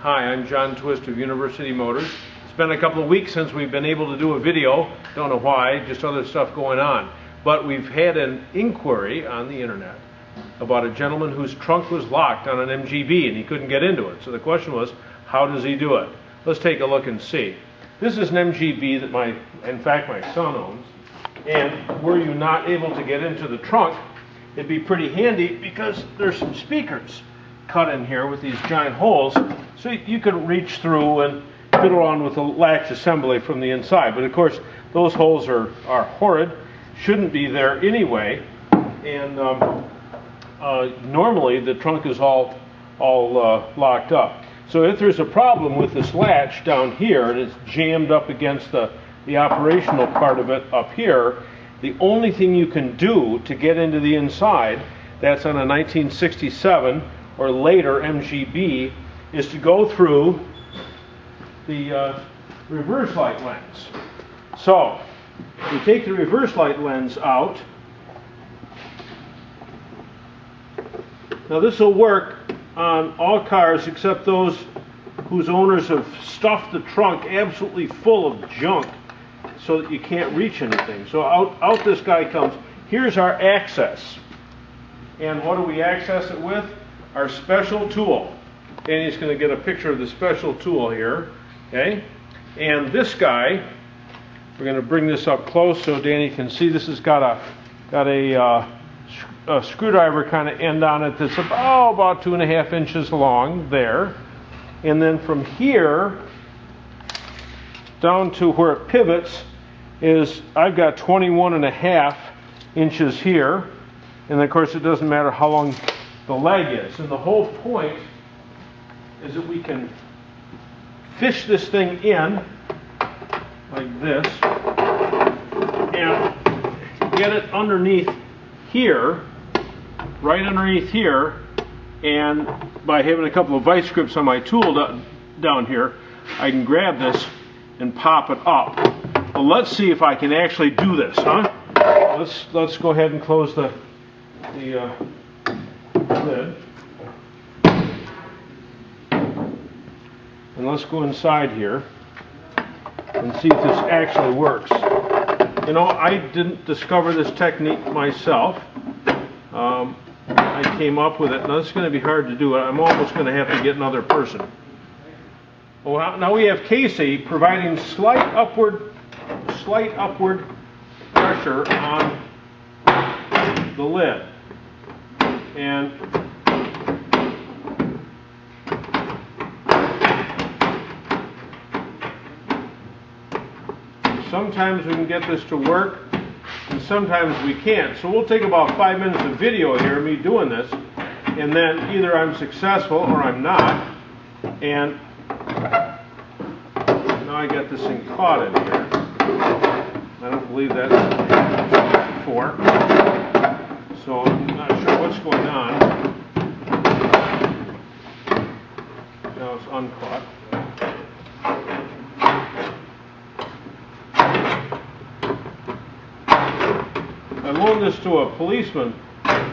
Hi, I'm John Twist of University Motors. It's been a couple of weeks since we've been able to do a video. Don't know why, just other stuff going on. But we've had an inquiry on the internet about a gentleman whose trunk was locked on an MGB and he couldn't get into it. So the question was, how does he do it? Let's take a look and see. This is an MGB that my son owns. And were you not able to get into the trunk, it'd be pretty handy because there's some speakers cut in here with these giant holes, so you can reach through and fiddle around with the latch assembly from the inside. But of course, those holes are horrid, shouldn't be there anyway, and normally the trunk is all locked up. So if there's a problem with this latch down here and it's jammed up against the operational part of it up here, the only thing you can do to get into the inside, that's on a 1967 or later MGB, is to go through the reverse light lens. So we take the reverse light lens out. Now this will work on all cars except those whose owners have stuffed the trunk absolutely full of junk so that you can't reach anything. So out this guy comes. Here's our access. And what do we access it with? Our special tool. Danny's going to get a picture of the special tool here. Okay? And this guy, we're going to bring this up close so Danny can see. This has got a screwdriver kind of end on it that's about 2.5 inches long there. And then from here down to where it pivots is, I've got 21.5 inches here. And of course it doesn't matter how long the leg is. And the whole point is that we can fish this thing in like this and get it underneath here, right underneath here, and by having a couple of vice grips on my tool down here, I can grab this and pop it up. Well, let's see if I can actually do this, huh? Let's go ahead and close the lid. And let's go inside here and see if this actually works. You know, I didn't discover this technique myself. I came up with it. Now, it's going to be hard to do. I'm almost going to have to get another person. Well, now we have Casey providing slight upward pressure on the lid. And sometimes we can get this to work, and sometimes we can't. So we'll take about 5 minutes of video here of me doing this, and then either I'm successful or I'm not. And now I got this thing caught in here. I don't believe that's before. So I'm not sure what's going on. Now it's uncaught. I loaned this to a policeman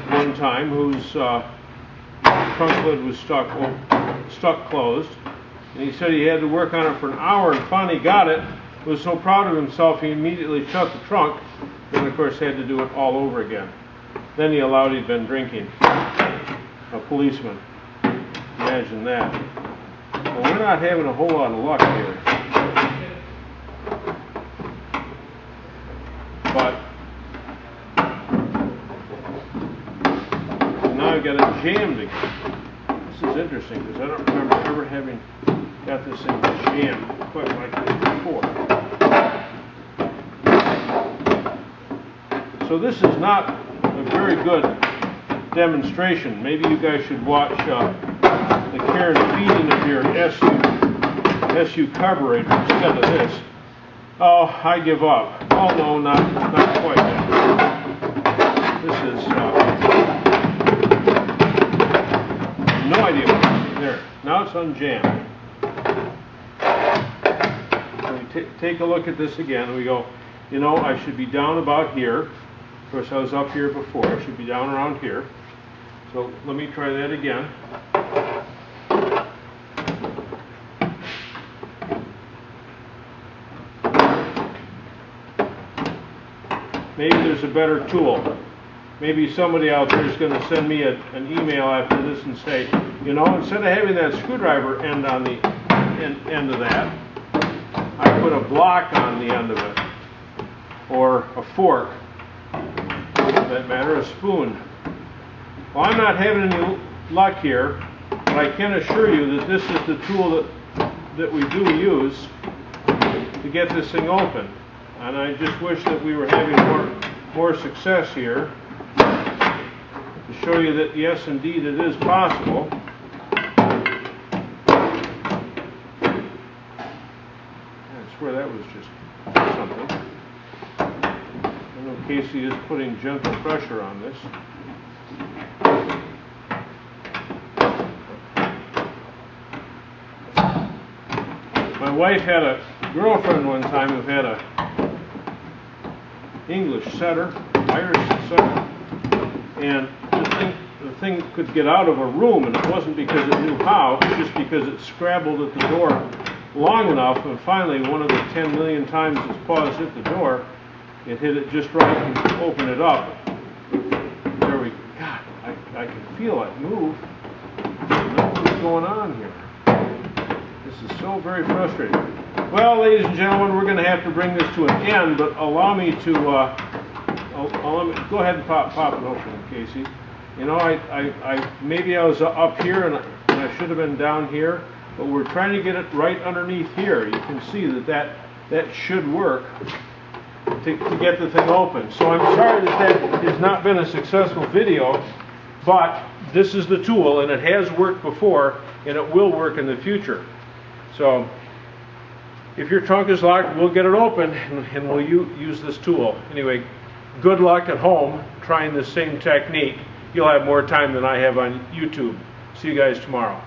one time whose trunk lid was stuck closed. And he said he had to work on it for an hour and finally got it. Was so proud of himself he immediately shut the trunk, and of course had to do it all over again. Then he allowed he'd been drinking. A policeman. Imagine that. Well, we're not having a whole lot of luck here. But now I've got it jammed again. This is interesting because I don't remember ever having got this thing jammed quite like this before. So this is not a very good demonstration. Maybe you guys should watch the care and feeding of your SU carburetor instead of this. Oh, I give up. Oh no, not quite that. This is no idea what this is. There. Now it's unjammed. So we take a look at this again and we go, you know, I should be down about here. Of course, I was up here before. I should be down around here. So let me try that again. maybe there's a better tool. Maybe somebody out there is going to send me an email after this and say, you know, instead of having that screwdriver end on the end of that, I put a block on the end of it, or a fork, for that matter, a spoon. Well, I'm not having any luck here, but I can assure you that this is the tool that we do use to get this thing open. And I just wish that we were having more success here to show you that yes, indeed, it is possible. I swear that was just something. I know Casey is putting gentle pressure on this. My wife had a girlfriend one time who had a English setter, Irish setter, and the thing could get out of a room, and it wasn't because it knew how, it was just because it scrabbled at the door long enough, and finally, one of the 10 million times its paws hit the door, it hit it just right and opened it up. There we go. God, I can feel it move. Nothing's going on here. This is so very frustrating. Well, ladies and gentlemen, we're going to have to bring this to an end, but allow me to, go ahead and pop it open, Casey. You know, maybe I was up here and I should have been down here, but we're trying to get it right underneath here. You can see that should work to get the thing open. So I'm sorry that has not been a successful video, but this is the tool, and it has worked before, and it will work in the future. So if your trunk is locked, we'll get it open, and we'll use this tool. Anyway, good luck at home trying the same technique. You'll have more time than I have on YouTube. See you guys tomorrow.